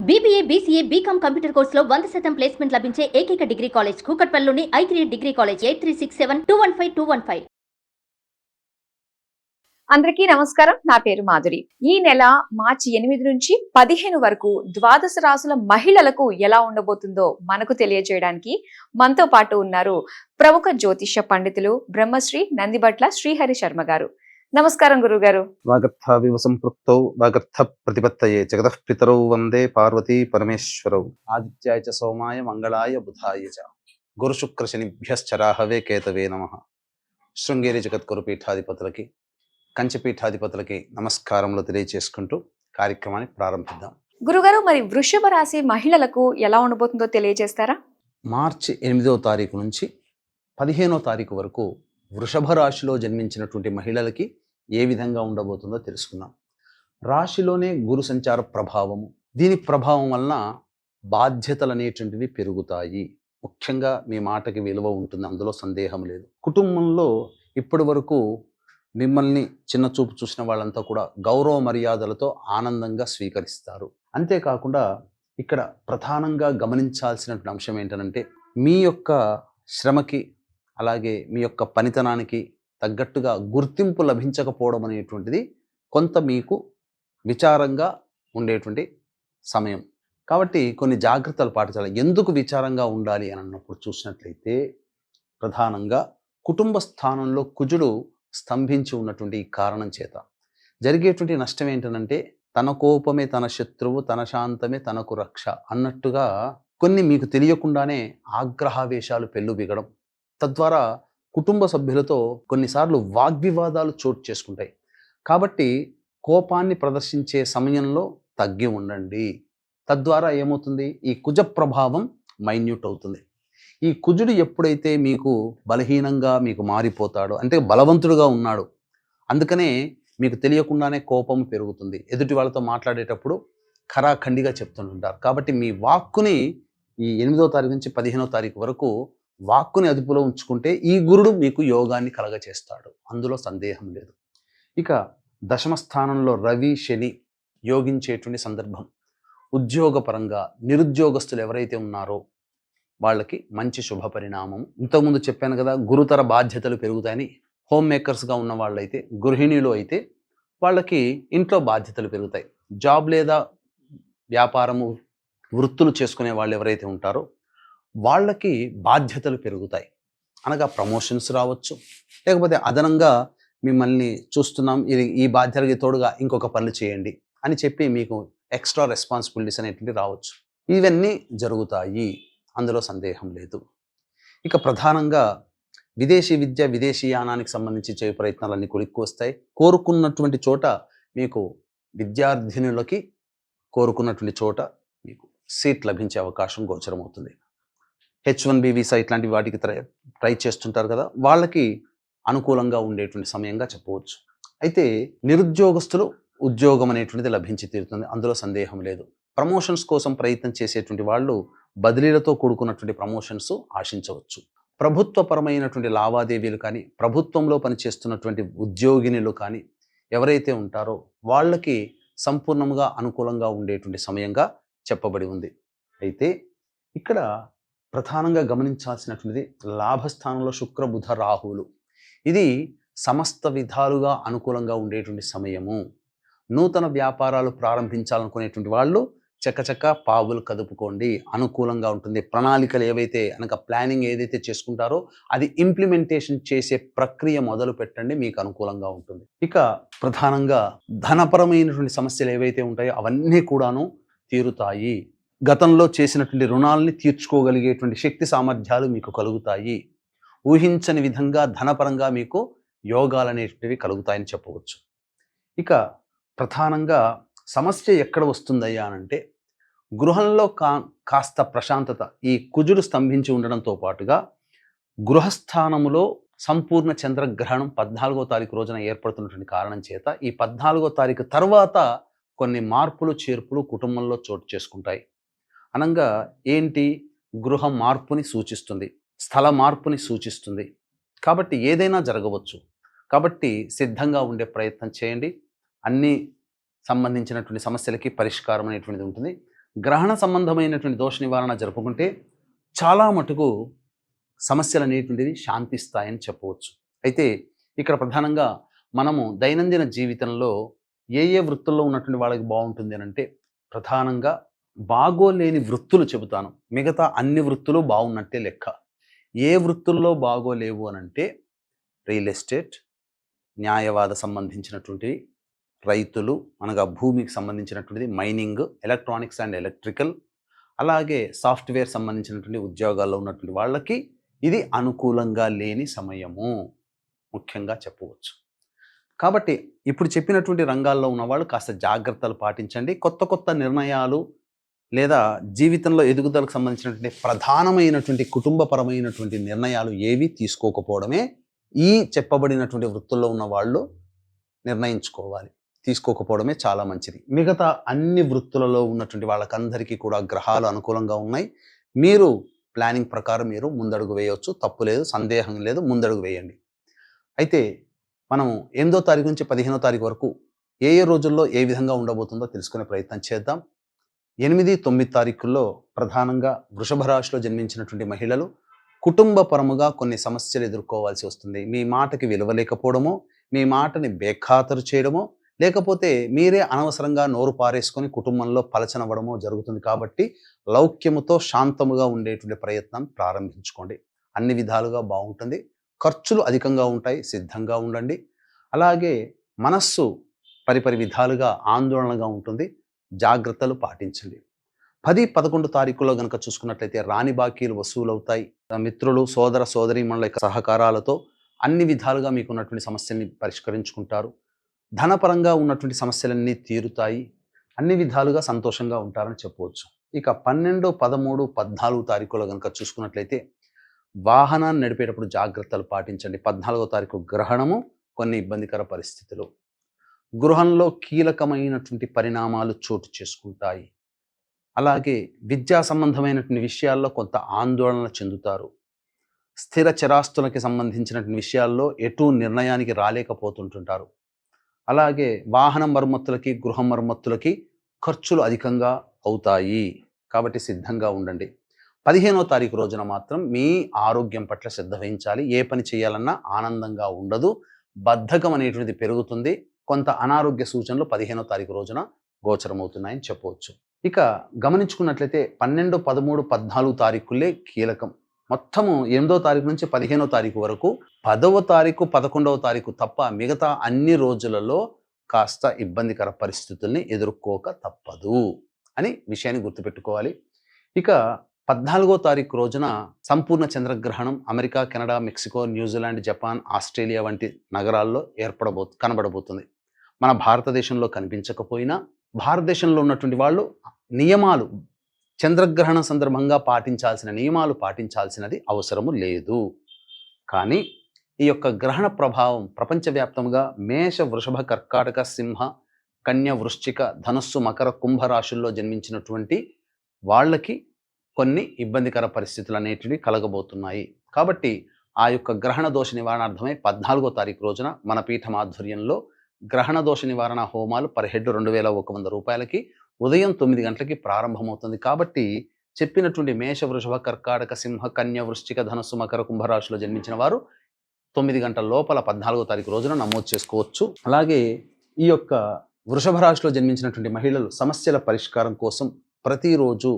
BBA, BCA, BCom computer కోర్సులో 100% placement లభించే ఏకైక డిగ్రీ కాలేజ్ కూకట్పల్లిలోని i3 డిగ్రీ కాలేజ్ 8367215215. అందరికీ నమస్కారం. నా పేరు మాధురి. ఈ నెల మార్చి 8 నుంచి 15 వరకు ద్వాదశ రాశుల మహిళలకు ఎలా ఉండబోతుందో మనకు తెలియజేయడానికి మనతో పాటు ఉన్నారు ప్రముఖ జ్యోతిష్య పండితులు బ్రహ్మశ్రీ నందిబట్ల శ్రీహరి శర్మ గారు. నమస్కారం గురువు గారు. వాగర్థావివ సంపృక్తౌ వాగర్థ ప్రతిపత్తయే జగతః పితరౌ వందే పార్వతీ పరమేశ్వరౌ ఆదిత్యాయ చ సోమాయ మంగళాయ బుధాయ చ గురు శుక్ర శనిభ్యశ్చరాహవే కేతవే నమః. శృంగేరి జగద్గురు పీఠాధిపతులకి కంచి పీఠాధిపతులకి నమస్కారములు తెలియజేసుకుంటూ కార్యక్రమాన్ని ప్రారంభిద్దాం. గురుగారు, మరి వృషభ రాశి మహిళలకు ఎలా ఉండబోతుందో తెలియజేస్తారా? మార్చి 8వ తారీఖు నుంచి 15వ తారీఖు వరకు వృషభ రాశిలో జన్మించినటువంటి మహిళలకి ఏ విధంగా ఉండబోతుందో తెలుసుకుందాం. రాశిలోనే గురు సంచార ప్రభావము, దీని ప్రభావం వలన బాధ్యతలు అనేటువంటివి పెరుగుతాయి. ముఖ్యంగా మీ మాటకి విలువ ఉంటుంది, అందులో సందేహం లేదు. కుటుంబంలో ఇప్పటి వరకు మిమ్మల్ని చిన్న చూపు చూసిన వాళ్ళంతా కూడా గౌరవ మర్యాదలతో ఆనందంగా స్వీకరిస్తారు. అంతేకాకుండా ఇక్కడ ప్రధానంగా గమనించాల్సినటువంటి అంశం ఏంటంటే, మీ యొక్క శ్రమకి అలాగే మీ యొక్క పనితనానికి తగ్గట్టుగా గుర్తింపు లభించకపోవడం అనేటువంటిది కొంత మీకు విచారంగా ఉండేటువంటి సమయం. కాబట్టి కొన్ని జాగ్రత్తలు పాటించాలి. ఎందుకు విచారంగా ఉండాలి అని అన్నప్పుడు చూసినట్లయితే, ప్రధానంగా కుటుంబ స్థానంలో కుజుడు స్తంభించి ఉన్నటువంటి ఈ కారణం చేత జరిగేటువంటి నష్టం ఏంటంటే, తన కోపమే తన శత్రువు, తన శాంతమే తనకు రక్ష అన్నట్టుగా కొన్ని మీకు తెలియకుండానే ఆగ్రహావేశాలు పెళ్ళుబిగడం, తద్వారా కుటుంబ సభ్యులతో కొన్నిసార్లు వాగ్వివాదాలు చోటు చేసుకుంటాయి. కాబట్టి కోపాన్ని ప్రదర్శించే సమయంలో తగ్గి ఉండండి. తద్వారా ఏమవుతుంది, ఈ కుజ ప్రభావం మైన్యూట్ అవుతుంది. ఈ కుజుడు ఎప్పుడైతే మీకు బలహీనంగా మీకు మారిపోతాడో, అంటే బలవంతుడుగా ఉన్నాడు, అందుకనే మీకు తెలియకుండానే కోపం పెరుగుతుంది. ఎదుటి వాళ్ళతో మాట్లాడేటప్పుడు ఖరాఖండిగా చెప్తుంటారు. కాబట్టి మీ వాక్కుని ఈ 8వ తారీఖు నుంచి 15వ తారీఖు వరకు వాక్కుని అదుపులో ఉంచుకుంటే ఈ గురుడు మీకు యోగాన్ని కలగచేస్తాడు, అందులో సందేహం లేదు. ఇక దశమ స్థానంలో రవి శని యోగించేటువంటి సందర్భం. ఉద్యోగపరంగా నిరుద్యోగస్తులు ఎవరైతే ఉన్నారో వాళ్ళకి మంచి శుభ పరిణామం. ఇంతకుముందు చెప్పాను కదా, గురుతర బాధ్యతలు పెరుగుతాయని. హోమ్ మేకర్స్గా ఉన్న వాళ్ళైతే, గృహిణీలు అయితే వాళ్ళకి ఇంట్లో బాధ్యతలు పెరుగుతాయి. జాబ్ లేదా వ్యాపారము వృత్తులు చేసుకునే వాళ్ళు ఎవరైతే ఉంటారో వాళ్ళకి బాధ్యతలు పెరుగుతాయి. అనగా ప్రమోషన్స్ రావచ్చు, లేకపోతే అదనంగా మిమ్మల్ని చూస్తున్నాం, ఈ బాధ్యతకి తోడుగా ఇంకొక పనులు చేయండి అని చెప్పి మీకు ఎక్స్ట్రా రెస్పాన్సిబిలిటీస్ అనేటివి రావచ్చు. ఇవన్నీ జరుగుతాయి, అందులో సందేహం లేదు. ఇక ప్రధానంగా విదేశీ విద్య, విదేశీయానానికి సంబంధించి చేయ ప్రయత్నాలన్నీ కొలిక్కి వస్తాయి. కోరుకున్నటువంటి చోట మీకు విద్యార్థినులకి కోరుకున్నటువంటి చోట మీకు సీట్ లభించే అవకాశం గోచరమవుతుంది. H1B వీసా ఇట్లాంటి వాటికి ట్రై చేస్తుంటారు కదా, వాళ్ళకి అనుకూలంగా ఉండేటువంటి సమయంగా చెప్పవచ్చు. అయితే నిరుద్యోగస్తులు ఉద్యోగం అనేటువంటిది లభించి తీరుతుంది, అందులో సందేహం లేదు. ప్రమోషన్స్ కోసం ప్రయత్నం చేసేటువంటి వాళ్ళు బదిలీలతో కూడుకున్నటువంటి ప్రమోషన్స్ ఆశించవచ్చు. ప్రభుత్వపరమైనటువంటి లావాదేవీలు కానీ, ప్రభుత్వంలో పనిచేస్తున్నటువంటి ఉద్యోగినులు కానీ ఎవరైతే ఉంటారో వాళ్ళకి సంపూర్ణంగా అనుకూలంగా ఉండేటువంటి సమయంగా చెప్పబడి ఉంది. అయితే ఇక్కడ ప్రధానంగా గమనించాల్సినటువంటిది లాభస్థానంలో శుక్ర బుధ రాహువులు. ఇది సమస్త విధాలుగా అనుకూలంగా ఉండేటువంటి సమయము. నూతన వ్యాపారాలు ప్రారంభించాలనుకునేటువంటి వాళ్ళు చకచక పావులు కదుపుకోండి, అనుకూలంగా ఉంటుంది. ప్రణాళికలు ఏవైతే అనగా ప్లానింగ్ ఏదైతే చేసుకుంటారో అది ఇంప్లిమెంటేషన్ చేసే ప్రక్రియ మొదలు పెట్టండి, మీకు అనుకూలంగా ఉంటుంది. ఇక ప్రధానంగా ధనపరమైనటువంటి సమస్యలు ఏవైతే ఉంటాయో అవన్నీ కూడాను తీరుతాయి. గతంలో చేసినటువంటి రుణాలని తీర్చుకోగలిగేటువంటి శక్తి సామర్థ్యాలు మీకు కలుగుతాయి. ఊహించని విధంగా ధనపరంగా మీకు యోగాలు అనేటివి కలుగుతాయని చెప్పవచ్చు. ఇక ప్రధానంగా సమస్య ఎక్కడ వస్తుందయ్యా అనంటే, గృహంలో కాస్త ప్రశాంతత. ఈ కుజుడు స్తంభించి ఉండడంతో పాటుగా గృహస్థానములో సంపూర్ణ చంద్రగ్రహణం 14వ తారీఖు రోజున ఏర్పడుతున్నటువంటి కారణం చేత ఈ 14వ తారీఖు తర్వాత కొన్ని మార్పులు చేర్పులు కుటుంబంలో చోటు చేసుకుంటాయి. అనగా ఏంటి, గృహ మార్పుని సూచిస్తుంది, స్థల మార్పుని సూచిస్తుంది. కాబట్టి ఏదైనా జరగవచ్చు. కాబట్టి సిద్ధంగా ఉండే ప్రయత్నం చేయండి. అన్ని సంబంధించినటువంటి సమస్యలకి పరిష్కారం అనేటువంటిది ఉంటుంది. గ్రహణ సంబంధమైనటువంటి దోష నివారణ జరుపుకుంటే చాలా మటుకు సమస్యలు అనేటువంటివి శాంతిస్తాయని చెప్పవచ్చు. అయితే ఇక్కడ ప్రధానంగా మనము దైనందిన జీవితంలో ఏ ఏ వృత్తుల్లో ఉన్నటువంటి వాళ్ళకి బాగుంటుంది అని అంటే, ప్రధానంగా బాగోలేని వృత్తులు చెబుతాను. మిగతా అన్ని వృత్తులు బాగున్నట్టే లెక్క. ఏ వృత్తుల్లో బాగోలేవు అని అంటే రియల్ ఎస్టేట్, న్యాయవాద సంబంధించినటువంటివి, రైతులు అనగా భూమికి సంబంధించినటువంటిది, మైనింగ్, ఎలక్ట్రానిక్స్ అండ్ ఎలక్ట్రికల్, అలాగే సాఫ్ట్వేర్ సంబంధించినటువంటి ఉద్యోగాల్లో ఉన్నటువంటి వాళ్ళకి ఇది అనుకూలంగా లేని సమయము ముఖ్యంగా చెప్పవచ్చు. కాబట్టి ఇప్పుడు చెప్పినటువంటి రంగాల్లో ఉన్నవాళ్ళు కాస్త జాగ్రత్తలు పాటించండి. కొత్త కొత్త నిర్ణయాలు లేదా జీవితంలో ఎదుగుదలకు సంబంధించినటువంటి ప్రధానమైనటువంటి కుటుంబపరమైనటువంటి నిర్ణయాలు ఏవి తీసుకోకపోవడమే ఈ చెప్పబడినటువంటి వృత్తుల్లో ఉన్న వాళ్ళు నిర్ణయించుకోవాలి. తీసుకోకపోవడమే చాలా మంచిది. మిగతా అన్ని వృత్తులలో ఉన్నటువంటి వాళ్ళకందరికీ కూడా గ్రహాలు అనుకూలంగా ఉన్నాయి. మీరు ప్లానింగ్ ప్రకారం మీరు ముందడుగు వేయవచ్చు, తప్పు లేదు, సందేహం లేదు, ముందడుగు వేయండి. అయితే మనం 8వ తారీఖు నుంచి 15వ తారీఖు వరకు ఏ ఏ రోజుల్లో ఏ విధంగా ఉండబోతుందో తెలుసుకునే ప్రయత్నం చేద్దాం. 8, 9 తారీఖుల్లో ప్రధానంగా వృషభ రాశిలో జన్మించినటువంటి మహిళలు కుటుంబపరముగా కొన్ని సమస్యలు ఎదుర్కోవాల్సి వస్తుంది. మీ మాటకి విలువ లేకపోవడమో, మీ మాటని బేఖాతరు చేయడమో, లేకపోతే మీరే అనవసరంగా నోరు పారేసుకొని కుటుంబంలో పలచనవ్వడమో జరుగుతుంది. కాబట్టి లౌక్యముతో శాంతముగా ఉండేటువంటి ప్రయత్నం ప్రారంభించుకోండి. అన్ని విధాలుగా బాగుంటుంది. ఖర్చులు అధికంగా ఉంటాయి, సిద్ధంగా ఉండండి. అలాగే మనస్సు పరిపరి విధాలుగా ఆందోళనగా ఉంటుంది, జాగ్రత్తలు పాటించండి. 10, 11 తారీఖుల్లో కనుక చూసుకున్నట్లయితే రాని బాకీలు వసూలవుతాయి. మిత్రులు, సోదర సోదరీమణుల యొక్క సహకారాలతో అన్ని విధాలుగా మీకు ఉన్నటువంటి సమస్యల్ని పరిష్కరించుకుంటారు. ధనపరంగా ఉన్నటువంటి సమస్యలన్నీ తీరుతాయి. అన్ని విధాలుగా సంతోషంగా ఉంటారని చెప్పవచ్చు. ఇక 12, 13, 14 తారీఖులో కనుక చూసుకున్నట్లయితే వాహనాన్ని నడిపేటప్పుడు జాగ్రత్తలు పాటించండి. 14వ తారీఖు గ్రహణము, కొన్ని ఇబ్బందికర పరిస్థితులు. గృహంలో కీలకమైనటువంటి పరిణామాలు చోటు చేసుకుంటాయి. అలాగే విద్యా సంబంధమైనటువంటి విషయాల్లో కొంత ఆందోళన చెందుతారు. స్థిర చరాస్తులకి సంబంధించినటువంటి విషయాల్లో ఎటు నిర్ణయానికి రాలేకపోతుంటుంటారు. అలాగే వాహన మరమ్మతులకి, గృహ మరమ్మతులకి ఖర్చులు అధికంగా అవుతాయి. కాబట్టి సిద్ధంగా ఉండండి. 15వ తారీఖు రోజున మాత్రం మీ ఆరోగ్యం పట్ల శ్రద్ధ వహించాలి. ఏ పని చేయాలన్నా ఆనందంగా ఉండదు, బద్ధకం అనేటువంటిది పెరుగుతుంది. కొంత అనారోగ్య సూచనలు 15వ తారీఖు రోజున గోచరమవుతున్నాయని చెప్పవచ్చు. ఇక గమనించుకున్నట్లయితే 12, 13, 14 తారీఖులే కీలకం. మొత్తము 8వ తారీఖు నుంచి 15వ తారీఖు వరకు 10వ తారీఖు, 11వ తారీఖు తప్ప మిగతా అన్ని రోజులలో కాస్త ఇబ్బందికర పరిస్థితుల్ని ఎదుర్కోక తప్పదు అని విషయాన్ని గుర్తుపెట్టుకోవాలి. ఇక 14వ తారీఖు రోజున సంపూర్ణ చంద్రగ్రహణం America, Canada, Mexico, New Zealand, Japan, Australia వంటి నగరాల్లో కనబడబోతుంది. మన భారతదేశంలో కనిపించకపోయినా భారతదేశంలో ఉన్నటువంటి వాళ్ళు నియమాలు, చంద్రగ్రహణం సందర్భంగా పాటించాల్సిన నియమాలు పాటించాల్సినది అవసరము లేదు. కానీ ఈ యొక్క గ్రహణ ప్రభావం ప్రపంచవ్యాప్తంగా మేష, వృషభ, కర్కాటక, సింహ, కన్య, వృశ్చిక, ధనుస్సు, మకర, కుంభ రాశుల్లో జన్మించినటువంటి వాళ్ళకి కొన్ని ఇబ్బందికర పరిస్థితులు అనేటివి కలగబోతున్నాయి. కాబట్టి ఆ యొక్క గ్రహణ దోష నివారణార్థమై 14వ తారీఖు రోజున మన పీఠం ఆధ్వర్యంలో గ్రహణ దోష నివారణ హోమాలు పర్ హెడ్ 2100 రూపాయలకి ఉదయం 9 గంటలకి ప్రారంభమవుతుంది. కాబట్టి చెప్పినటువంటి మేష, వృషభ, కర్కాటక, సింహ, కన్య, వృశ్చిక, ధనుస్సు, మకర, కుంభరాశిలో జన్మించిన వారు 9 గంటల లోపల 14వ తారీఖు రోజున నమోదు చేసుకోవచ్చు. అలాగే ఈ యొక్క వృషభ రాశిలో జన్మించినటువంటి మహిళలు సమస్యల పరిష్కారం కోసం ప్రతిరోజు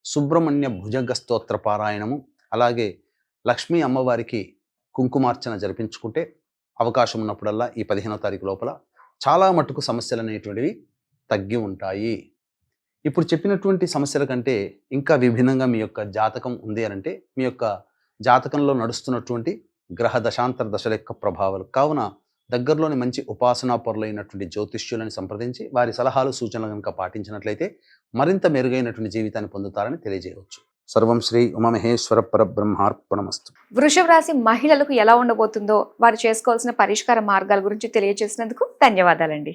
సుబ్రహ్మణ్య భుజంగ స్తోత్ర పారాయణము, అలాగే లక్ష్మీ అమ్మవారికి కుంకుమార్చన జరిపించుకుంటే అవకాశం ఉన్నప్పుడల్లా ఈ 15వ తారీఖు లోపల చాలా మట్టుకు సమస్యలు అనేటువంటివి తగ్గి ఉంటాయి. ఇప్పుడు చెప్పినటువంటి సమస్యల కంటే ఇంకా విభిన్నంగా మీ యొక్క జాతకం ఉంది అని అంటే మీ యొక్క జాతకంలో నడుస్తున్నటువంటి గ్రహ దశాంతర దశల యొక్క ప్రభావాలు. కావున దగ్గరలోని మంచి ఉపాసనా పరులైనటువంటి జ్యోతిష్యులను సంప్రదించి వారి సలహాలు, సూచనలు కనుక పాటించినట్లయితే మరింత మెరుగైనటువంటి జీవితాన్ని పొందుతారని తెలియజేయవచ్చు. సర్వం శ్రీ ఉమామహేశ్వర పరబ్రహ్మార్పణమస్తు. వృషభ రాశి మహిళలకు ఎలా ఉండబోతుందో, వారు చేసుకోవాల్సిన పరిష్కార మార్గాల గురించి తెలియజేసినందుకు ధన్యవాదాలండి.